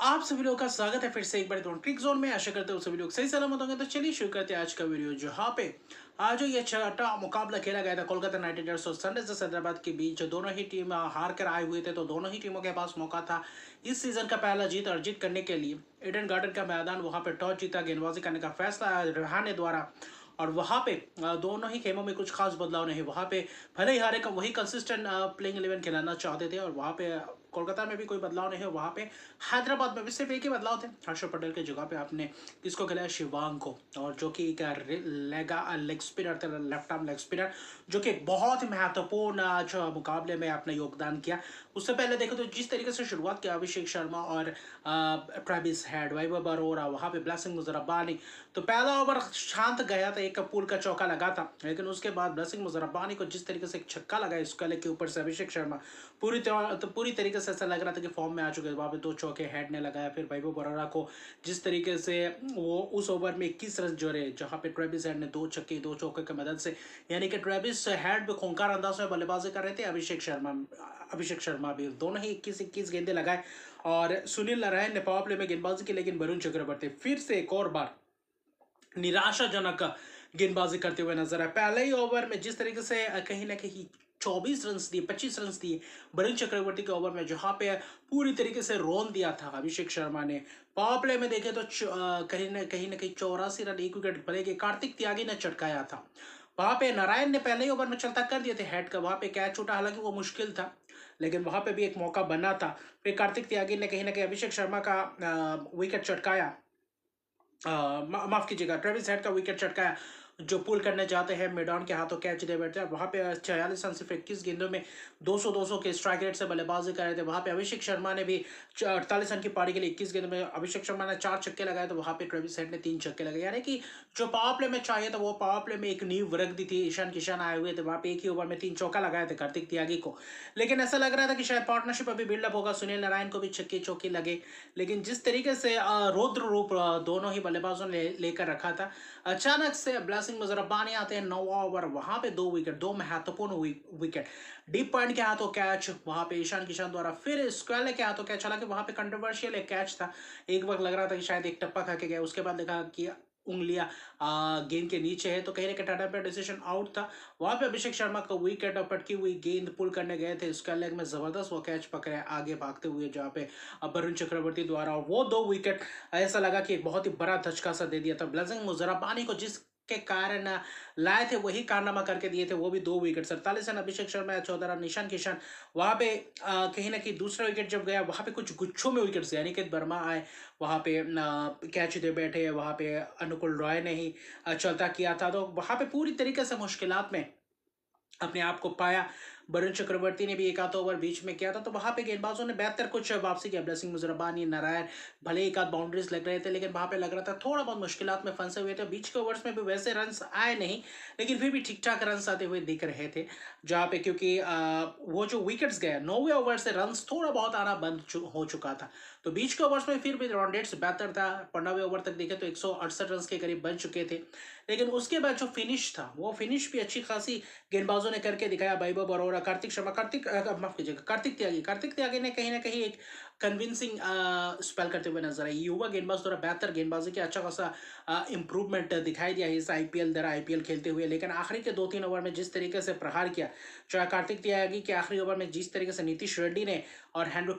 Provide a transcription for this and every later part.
आप सभी लोगों का स्वागत है फिर से एक बार ट्रिक जोन में। आशा करते हो सभी लोग सही सलामत होंगे। तो चलिए शुरू करते हैं आज का वीडियो, जहाँ पे आज जो ये छठा मुकाबला खेला गया था कोलकाता नाइट राइडर्स और सनराइजर्स हैदराबाद के बीच। दोनों ही टीम हार कर आए हुए थे, तो दोनों ही टीमों के पास मौका था इस सीजन का पहला जीत अर्जित करने के लिए। ईडन गार्डन का मैदान, वहां पे टॉस जीता, गेंदबाजी करने का फैसला रहाणे द्वारा। और वहां पे दोनों ही खेमों में कुछ खास बदलाव नहीं। वहां पे भले ही हारे का वही कंसिस्टेंट प्लेइंग 11 खिलाना चाहते थे, और वहां पे कोलकाता में भी कोई बदलाव नहीं है। वहां पे हैदराबाद में भी सिर्फ एक ही बदलाव थे, हर्षद पटेल की जगह पे आपने किसको खिलाया, शिवांग को। और जो कि एक लेग स्पिनर थे, लेफ्ट आर्म लेग स्पिनर, जो कि बहुत ही महत्वपूर्ण आज मुकाबले में आपने योगदान किया। उससे पहले देखो तो जिस तरीके से शुरुआत किया अभिषेक शर्मा और ट्रेविस हेड, वैभव अरोरा, वहां पे ब्लेसिंग मुजरब्बानी, तो पहला ओवर शांत गया था, एक कपूर का चौका लगा था। लेकिन उसके बाद ब्लेसिंग मुजरब्बानी को जिस तरीके से एक छक्का लगा इसका के ऊपर से अभिषेक शर्मा पूरी तरीके से ऐसा लग रहा था कि फॉर्म में आ चुके हैं। वहां पे दो चौके हेड ने लगाया। फिर वैभव अरोरा को जिस तरीके से वो उस ओवर में 21 रन जोड़े, जहां पे ट्रेविस हेड ने दो छक्के दो चौके की मदद से, यानी कि ट्रेविस हेड भी खूंखार अंदाज में बल्लेबाजी कर रहे थे। अभिषेक शर्मा भी दोनों ही 21-21 गेंदे लगाए। और सुनील नारायण ने पावर प्ले में गेंदबाजी की, लेकिन वरुण चक्रवर्ती फिर से एक और बार निराशाजनक गेंदबाजी करते हुए नजर आए। पहले ही ओवर में जिस तरीके से कहीं ना कहीं 24 रन दिए, 25 रन दिए वरुण चक्रवर्ती के ओवर में, जहां पे पूरी तरीके से रोन दिया था अभिषेक शर्मा ने। पावर प्ले में देखे तो कहीं 84 रन, एक विकेट भले के कार्तिक त्यागी ने चटकाया था। वहां पे नारायण ने पहले ही ओवर में चलता कर दिए थे हेड का, वहां पे कैच छूटा, हालांकि वो मुश्किल था, लेकिन वहां पे भी एक मौका बना था। फिर कार्तिक त्यागी ने कहीं ना कहीं अभिषेक शर्मा का विकेट चटकाया, माफ कीजिएगा, ट्रेविस हेड का विकेट चटकाया, जो पुल करने जाते हैं मैदान के हाथों कैच दे बैठते हैं। वहां पे 46 रन सिर्फ 21 गेंदों में 200 के स्ट्राइक रेट से बल्लेबाजी कर रहे थे। वहां पे अभिषेक शर्मा ने भी 48 रन की पारी के लिए 21 गेंदों में अभिषेक शर्मा ने 4 छक्के लगाए, तो वहां पे ट्रेविस हेड ने 3 छक्के लगाए। यानी कि जो पावर प्ले में चाहिए था वो पावर प्ले में एक नींव रख दी थी। ईशान किशन आए हुए थे, वहां पे एक ही ओवर में 3 चौका लगाए थे कार्तिक त्यागी को। लेकिन ऐसा लग रहा था कि शायद पार्टनरशिप अभी बिल्डअप होगा, सुनील नारायण को भी छक्के चौके लगे। लेकिन जिस तरीके से रौद्र रूप दोनों ही बल्लेबाजों ने लेकर रखा था, अचानक से ब्लेसिंग मुजरब्बानी आते हैं 9वां ओवर, वहां पे दो विकेट, दो महत्वपूर्ण विकेट, डीप पॉइंट के हाथों कैच, वहां पे ईशान किशन द्वारा, फिर स्क्वेले के हाथों कैच। हालांकि वहां पे कंट्रोवर्शियल एक कैच था, एक वक्त लग रहा था कि शायद एक टप्पा खा के गया, उसके बाद देखा कि उंगलियां गेंद के नीचे है, तो कहीं ना कहीं टाटा पे डिसीजन आउट था। वहां पे अभिषेक शर्मा का विकेट और पटकी हुई गेंद पुल करने गए थे, इसका लेग में जबरदस्त वो कैच पकड़े आगे भागते हुए, जहाँ पे वरुण चक्रवर्ती द्वारा, और वो दो विकेट ऐसा लगा कि एक बहुत ही बड़ा धचका सा दे दिया था। ब्लेसिंग मुजरब्बानी को जिस के कारण लाए थे वही कारनामा करके दिए थे, वो भी दो wicket, 47 run Abhishek Sharma, 14 run Ishan Kishan. वहां पे कहीं ना कहीं दूसरा विकेट जब गया, वहां पे कुछ गुच्छों में विकेट, यानी कि वर्मा आए, वहां पे कैच दे बैठे, वहां पे अनुकुल रॉय ने ही चलता किया था, तो वहां पे पूरी तरीके से मुश्किलात में अपने आप को पाया। वरुण चक्रवर्ती ने भी एक आध ओवर बीच में किया था, तो वहां पे गेंदबाजों ने बेहतर कुछ वापसी किया। ब्लेसिंग मुजरब्बानी, नारायण, भले एक आध बाउंड्रीज लग रहे थे, लेकिन वहां पे लग रहा था थोड़ा बहुत मुश्किलात में फंसे हुए थे। बीच के ओवर्स में भी वैसे रन आए नहीं, लेकिन फिर भी ठीक ठाक रन आते हुए दिख रहे थे, जहां पे क्योंकि वो जो विकेट्स गए 9वें ओवर से रन थोड़ा बहुत आना बंद हो चुका था, तो बीच के ओवर्स में फिर भी रन रेट्स बेहतर था। 15वें ओवर तक देखे तो 168 रन के करीब बन चुके थे। लेकिन उसके बाद जो फिनिश था, वो फिनिश भी अच्छी खासी गेंदबाजों ने करके दिखाया। वैभव अरोरा, कार्तिक शर्मा, माफ कीजिएगा, कार्तिक त्यागी ने कहीं ना कहीं एक कन्विंसिंग स्पेल करते हुए नजर आई। युवा गेंदबाज द्वारा बेहतर गेंदबाजी की अच्छा खासा इंप्रूवमेंट दिखाई दिया इस आईपीएल द्वारा आईपीएल खेलते हुए। लेकिन आखिरी के 2-3 ओवर में जिस तरीके से प्रहार किया, चाहे कार्तिक त्यागी के आखिरी ओवर में जिस तरीके से नीतीश रेड्डी ने और हेनरिक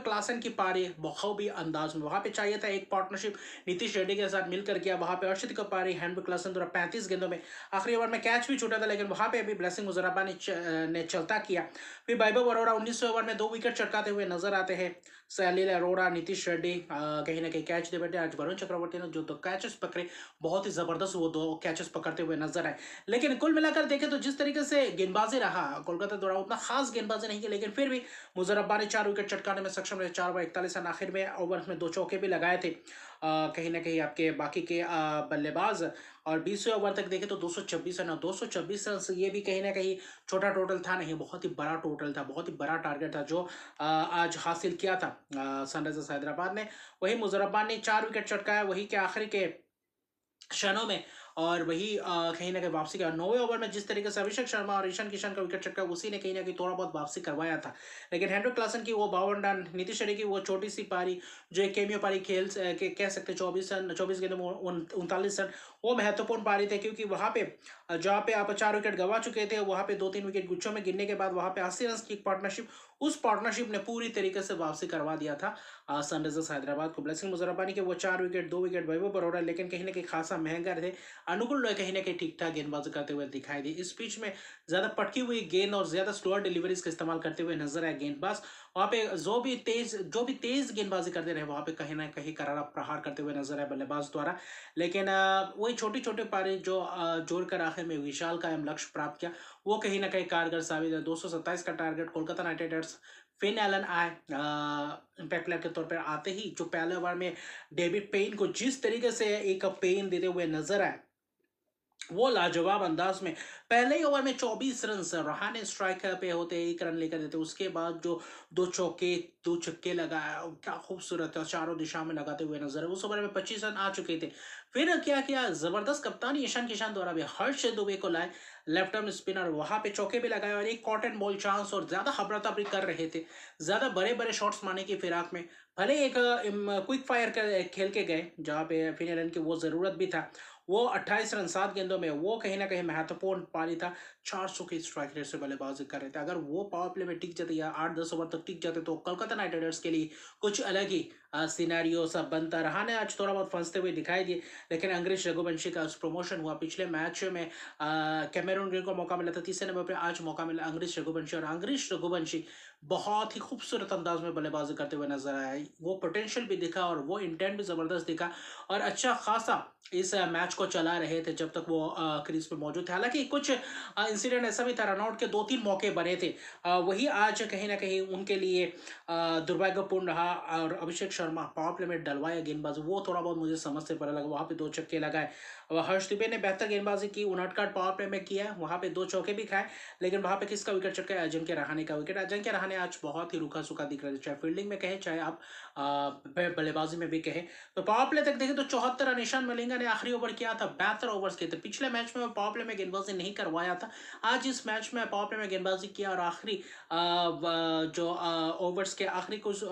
क्लासन की पारी बखूबी अंदाज में, वहां पे चाहिए था एक पार्टनरशिप नीतीश रेड्डी के साथ मिलकर किया। वहां पे अर्षित की पारी हेनरिक क्लासन द्वारा 35 गेंदों में, आखिरी ओवर में कैच भी छूटा था, लेकिन वहां पे भी ब्लेसिंग मुजरब्बा ने चलता किया। फिर वैभव अरोरा 19वें ओवर में 2 विकेट चटकाते हुए नजर आते हैं। सलील अरोरा, नीतीश रेड्डी कहीं ना कहीं कैच दे बैठे। आज वरुण चक्रवर्ती ने जो 2 कैचेस पकड़े, बहुत ही जबरदस्त वो 2 कैचेस पकड़ते हुए नजर आए। लेकिन कुल मिलाकर देखें तो जिस तरीके से गेंदबाजी रहा कोलकाता द्वारा, उतना खास गेंदबाजी नहीं की, लेकिन फिर भी मुजरब्बा ने 4 विकेट चटकाने में सक्षम रहे। 4/41 रन, आखिर में ओवर में 2 चौके भी लगाए थे कहीं ना कहीं आपके बाकी के बल्लेबाज। और 20वें ओवर तक देखें तो 226 रन, और 226 रन से ये भी कहीं ना कहीं छोटा टोटल था नहीं, बहुत ही बड़ा टोटल था, बहुत ही बड़ा टारगेट था जो आज हासिल किया था सनराइजर्स हैदराबाद ने। वही मुजरब्बान ने 4 विकेट चटकाया, वही के आखिरी के क्षणों में, और वही कहीं ना कहीं वापसी का 9वें ओवर में जिस तरीके से अभिषेक शर्मा और ईशान किशन का विकेट चटका उसी ने कहीं ना कहीं थोड़ा बहुत वापसी करवाया था। लेकिन हेनरिक क्लासन की वो 52 रन, नीतीश रेड्डी की वो छोटी सी पारी जो एक केमियो पारी कह सकते 24 रन 24 गेंदों में 39 रन, वो महत्वपूर्ण पारी थे क्योंकि वहां पे जहाँ पे आप 4 विकेट गंवा चुके थे वहां पे 2-3 विकेट गुच्छों में गिरने के बाद वहां पे 80 रन की पार्टनरशिप, उस पार्टनरशिप ने पूरी तरीके से वापसी करवा दिया था सनराइजर्स हैदराबाद को। ब्लेसिंग मुजरबानी के वो 4 विकेट 2 विकेट वैभव बरोड़ा लेकिन कहीं ना कहीं खासा महंगा थे। अनुकुल रॉय कहीं ना कहीं ठीक ठाक गेंदबाजी करते हुए दिखाई दी। इस पिच में ज्यादा पटकी हुई गेंद और ज्यादा स्लोअर डिलीवरीज का इस्तेमाल करते हुए नजर आए गेंदबाज। वहां पे जो भी तेज गेंदबाजी करते रहे वहां पे कहीं ना कहीं करारा प्रहार करते हुए नजर आए बल्लेबाज द्वारा। लेकिन वही छोटी छोटी पारी जो जोड़कर आखिर में विशाल कायम लक्ष्य प्राप्त किया वो कहीं ना कहीं कारगर साबित है। 227 का target Kolkata night Riders, Finn Allen आए इम्पैक्ट प्लेयर के तौर पर आते ही जो पहले ओवर में डेविड पेन को जिस तरीके से एक पेन देते हुए नजर आए वो लाजवाब अंदाज में पहले ही ओवर में 24 रन रहाने स्ट्राइक पे होते 1 रन लेकर देते, उसके बाद जो 2 छक्के लगाया क्या खूबसूरत है, चारों दिशा में लगाते हुए नजर है। उस ओवर में 25 रन आ चुके थे। फिर क्या किया, जबरदस्त कप्तानी ईशान किशन द्वारा भी हर्ष दुबे को लाए लेफ्ट आर्म स्पिनर, वहां पे चौके भी लगाए और एक कॉटन बॉल चांस और ज्यादा हबड़ता भी कर रहे थे, ज्यादा बड़े बड़े शॉट्स मारने की फिराक में भले एक क्विक फायर खेल के गए जहाँ पे फिन एलन की वो जरूरत भी था। वो 28 रन 7 गेंदों में वो कहीं ना कहीं महत्वपूर्ण पारी था। 400 की स्ट्राइक रेट से बल्लेबाजी कर रहे थे। अगर वो पावर प्ले में टिक जाते या 8-10 ओवर तक टिक जाते तो कोलकाता नाइट राइडर्स के लिए कुछ अलग ही सिनेरियो सब बनता रहा। ने आज थोड़ा बहुत फंसते हुए दिखाई दिए लेकिन अंग्रेज रघुवंशी का प्रमोशन हुआ। पिछले मैच में कैमरून ग्रीन को मौका मिला था 30 नंबर पर, आज मौका मिला अंग्रेज रघुवंशी और अंग्रेज रघुवंशी बहुत ही खूबसूरत अंदाज में बल्लेबाजी करते हुए नजर आया। वो पोटेंशियल भी दिखा और वो इंटेंट भी जबरदस्त दिखा और अच्छा खासा इस मैच को चला रहे थे जब तक वो क्रीज पे मौजूद थे। हालांकि कुछ इंसिडेंट ऐसा भी था, रनआउट के 2-3 मौके बने थे, वही आज कहीं ना कहीं उनके लिए दुर्भाग्यपूर्ण रहा। और अभिषेक शर्मा पावर प्ले में डलवाया गेंदबाज, वो थोड़ा बहुत मुझे समझ से पता लगा। वहां पे 2 छक्के लगाए। हर्ष दुबे ने बेहतर गेंदबाजी की, 59 पावर प्ले में किया, वहां पे 2 चौके भी खाए। लेकिन वहां पे किसका विकेट चटका, अजिंक्य रहाणे का विकेट। अजिंक्य रहाणे आज बहुत ही रूखा सूखा दिख रहे थे, चाहे फील्डिंग में कहे चाहे आप बल्लेबाजी में भी कहे। तो पावर प्ले तक देखें तो 74 रन ईशान मलिंगा ने आखिरी ओवर किया था, 72 ओवर्स के थे। पिछले मैच में पावर प्ले में गेंदबाजी नहीं करवाया था, आज इस मैच में पावर प्ले में गेंदबाजी किया और आखिरी जो ओवर्स के आखिरी कुछ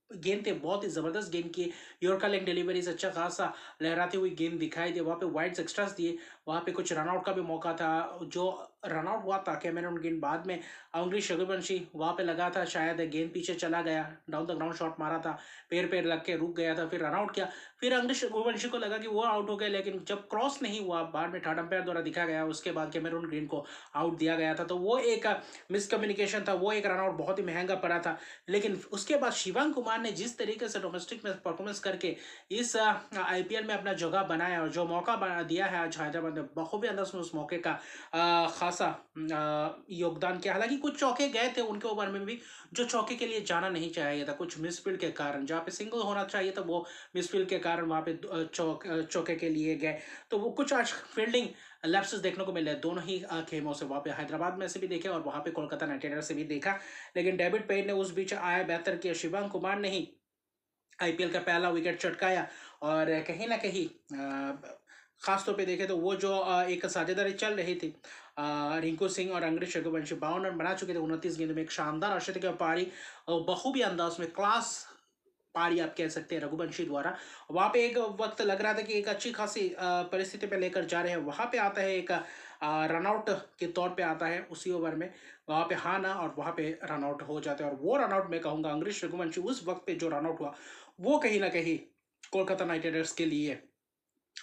गेंद थे बहुत ही जबरदस्त गेंद किए। यॉर्कर लेग डिलीवरीज अच्छा खासा लहराती हुई गेंद दिखाई दी, वहां पे वाइड्स एक्स्ट्रास दिए, वहां पे कुछ रनआउट का भी मौका था। जो रनआउट हुआ था कैमरून गेंद बाद में अंग्रेज रघुवंशी वहां पे लगा था, शायद गेंद पीछे चला गया, डाउन द ग्राउंड शॉट मारा था, पैर लग के रुक गया था, फिर रनआउट किया। फिर अंग्रेज रघुवंशी को लगा कि वो आउट हो गए, लेकिन जब क्रॉस नहीं हुआ बाद में थर्ड अंपायर द्वारा दिखा गया, उसके बाद कैमरून ग्रीन को आउट दिया गया था। तो वो एक मिसकम्युनिकेशन था, वो एक रनआउट बहुत ही महंगा पड़ा था। लेकिन उसके बाद शिवांग कुमार ने जिस तरीके से डोमेस्टिक में परफॉर्मेंस करके इस आईपीएल में अपना जगह बनाया और जो मौका दिया है आज हैदराबाद ने बखूबी अंदाज में उस मौके का खासा योगदान किया। हालांकि कुछ चौके गए थे उनके ओवर में भी जो चौके के लिए जाना नहीं चाहिए था, कुछ मिसफील्ड के कारण, जहाँ पे सिंगल होना चाहिए था वो मिसफील्ड के कारण वहां पे चौके के लिए गए। तो वो कुछ आज फील्डिंग लैप्सेस देखने को मिले दोनों ही खेमों से, वहां पे हैदराबाद में से भी देखे और वहां पे कोलकाता नाइट राइडर्स से भी देखा। लेकिन डेविड पेन ने उस बीच आया बेहतर किया, शिवांग कुमार ने ही आईपीएल का पहला विकेट चटकाया। और कहीं ना कहीं खास तौर पे देखें तो वो जो एक साझेदारी चल रही थी रिंकू सिंह और अंग्रेज रघुवंशी 52 रन बना चुके थे 29 गेंद में, एक शानदार अर्शदीप की पारी बखूबी अंदाज में क्लास पारी आप कह सकते हैं रघुवंशी द्वारा। वहां पे एक वक्त लग रहा था कि एक अच्छी खासी परिस्थिति पे लेकर जा रहे हैं, वहां पे आता है एक रनआउट के तौर पे आता है उसी ओवर में, वहां पे हाँ ना और वहां पे रनआउट हो जाते हैं। और वो रनआउट मैं कहूंगा अंग्रेज रघुवंशी उस वक्त पे जो रनआउट हुआ वो कहीं ना कहीं कोलकाता नाइट राइडर्स के लिए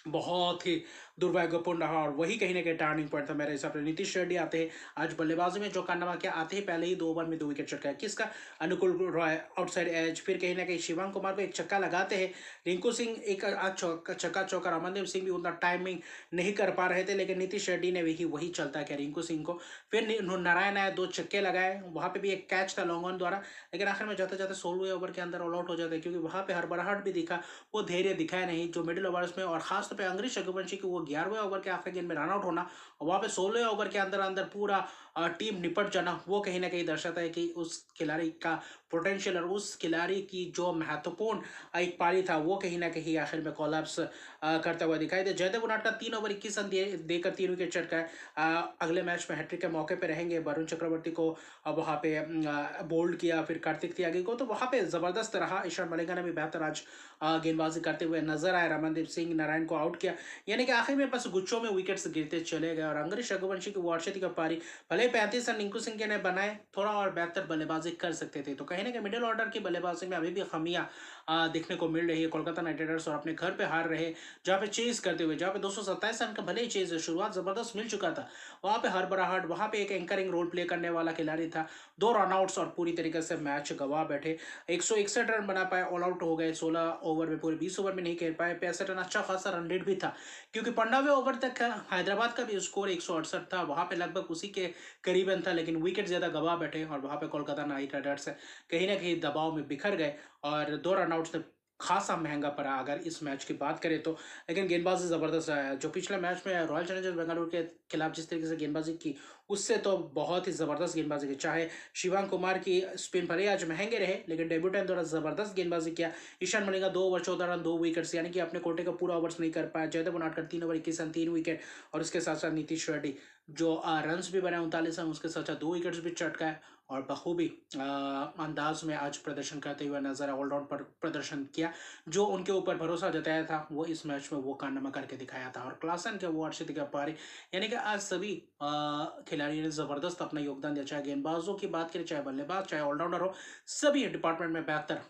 बहुत ही दुर्भाग्यपूर्ण रहा और वही कहीं ना कहीं टर्निंग पॉइंट था मेरे हिसाब से। नीतीश रेड्डी आते हैं आज बल्लेबाजी में जो कारनामा किया, आते ही पहले ही 2 ओवर में 2 विकेट चटकाया, किसका, अनुकुल रॉय आउटसाइड एज। फिर कहीं ना कहीं शिवांग कुमार को एक छक्का लगाते हैं, रिंकू सिंह एक छक्का चौका, अमनदीप सिंह भी उतना टाइमिंग नहीं कर पा रहे थे, लेकिन नीतीश रेड्डी ने वही चलता है क्या रिंकू सिंह को। फिर नारायण आया 2 छक्के लगाए, वहां पे भी एक कैच था लॉन्ग ऑन द्वारा, लेकिन आखिर में जाते जाते 16वें ओवर के अंदर ऑल आउट हो जाते हैं क्योंकि वहां पे हड़बड़ाहट भी दिखा, वो धैर्य दिखाया नहीं जो मिडिल ओवर्स में और खास पे अंग्रेज रघुवंशी की वो 11वें ओवर के आखिरी गेंद में रन आउट होना और वहाँ पे 16वें ओवर के अंदर अंदर पूरा टीम निपट जाना, वो कहीं ना कहीं दर्शाता है कि उस खिलाड़ी का पोटेंशियल और उस खिलाड़ी की जो महत्वपूर्ण एक पारी था वो कहीं ना कहीं आखिर में कोलैप्स करता हुआ दिखाई दे। जयदेव उनादकर 3 ओवर 21 रन देकर 3 विकेट चटकाए। अगले मैच में हैट्रिक के मौके पे रहेंगे। वरुण चक्रवर्ती को वहाँ पे बोल्ड किया, फिर कार्तिक त्यागी को, तो वहाँ पे जबरदस्त रहा। ईशान मलिंगा ने भी बेहतर आज गेंदबाजी करते हुए नजर आए। रमनदीप सिंह नारायण को आउट किया, यानी कि आखिर में बस गुच्छों में विकेट्स गिरते चले गए। और अंग्रेज रघुवंशी की वार्षिक का पारी भले 35 रन रिंकू सिंह के ने बनाए, थोड़ा और बेहतर बल्लेबाजी कर सकते थे। तो कहीं ना कहीं मिडिल ऑर्डर की बल्लेबाजी में अभी भी खामियां देखने को मिल रही है। कोलकाता नाइट राइडर्स और अपने घर पे हार रहे, जहाँ पे चेज करते हुए, जहाँ पे 227 रन का भले ही चेज शुरुआत जबरदस्त मिल चुका था, वहाँ पे हरबराहट, वहाँ पे एक एंकरिंग रोल प्ले करने वाला खिलाड़ी था, 2 रनआउट्स और पूरी तरीके से मैच गवा बैठे। 161 रन बना पाए, ऑल आउट हो गए 16 ओवर में, पूरे 20 ओवर में नहीं खेल पाए। 65 रन अच्छा खासा रन रेट भी था, क्योंकि 15वें ओवर तक हैदराबाद का भी स्कोर 168 था, वहाँ पे लगभग उसी के करीबन था, लेकिन विकेट ज्यादा गवा बैठे और वहाँ पे कोलकाता नाइट राइडर्स कहीं ना कहीं दबाव में बिखर गए और 2 रनआउट्स ने खासा महंगा पड़ा अगर इस मैच की बात करें तो। लेकिन गेंदबाजी जबरदस्त रहा है। जो पिछले मैच में रॉयल चैलेंजर्स बेंगलुरु के खिलाफ जिस तरीके से गेंदबाजी की, उससे तो बहुत ही जबरदस्त गेंदबाजी की। चाहे शिवांग कुमार की स्पिन भले आज महंगे रहे, लेकिन डेब्यूटेंट द्वारा जबरदस्त गेंदबाजी किया। Ishan Malinga 2 over 14 run 2 wickets, यानी कि अपने कोटे का पूरा ओवर्स नहीं कर पाया। जयदेव उनादकर 3 ओवर 21 रन 3 विकेट, और उसके साथ साथ नीतीश रेड्डी जो रन्स भी बने 39 रन, उसके साथ साथ 2 विकेट्स भी चटकाए और बखूबी अंदाज में आज प्रदर्शन करते हुए नजर, ऑलराउंड पर प्रदर्शन किया। जो उनके ऊपर भरोसा जताया था वो इस मैच में वो कारनामा करके दिखाया था। और क्लासन के वो अर्षित का पारी, यानी कि आज सभी खिलाड़ियों ने जबरदस्त अपना योगदान दिया। चाहे गेंदबाजों की बात करें, चाहे बल्लेबाज, चाहे ऑलराउंडर हो, सभी डिपार्टमेंट में बेहतर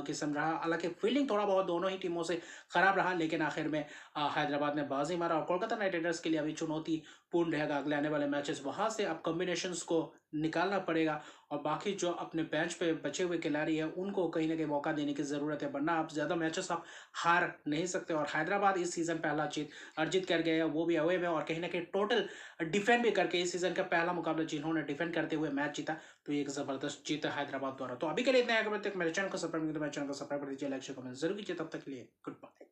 किस्म रहा। हालांकि फील्डिंग थोड़ा बहुत दोनों ही टीमों से खराब रहा, लेकिन आखिर में हैदराबाद ने बाजी मारा। और कोलकाता नाइट राइडर्स के लिए अभी चुनौतीपूर्ण रहेगा अगले आने वाले मैचेस, वहां से अब कॉम्बिनेशंस को निकालना पड़ेगा और बाकी जो अपने बेंच पे बचे हुए खिलाड़ी हैं उनको कहीं ना कहीं मौका देने की जरूरत है, वरना आप ज्यादा मैचेस आप हार नहीं सकते। और हैदराबाद इस सीजन पहला जीत अर्जित कर गए, वो भी अवे में, और कहीं ना कहीं टोटल डिफेंड भी करके इस सीजन का पहला मुकाबला जिन्होंने डिफेंड करते हुए मैच जीता, तो ये एक जबरदस्त जीत है हैदराबाद द्वारा। तो अभी के लिए इतना है, मेरे चैनल को सब्सक्राइब नहीं, तो मेरे चैनल को सब्सक्राइब कर दीजिए, लाइक शेयर कमेंट जरूर कीजिए। तब तक के लिए गुड।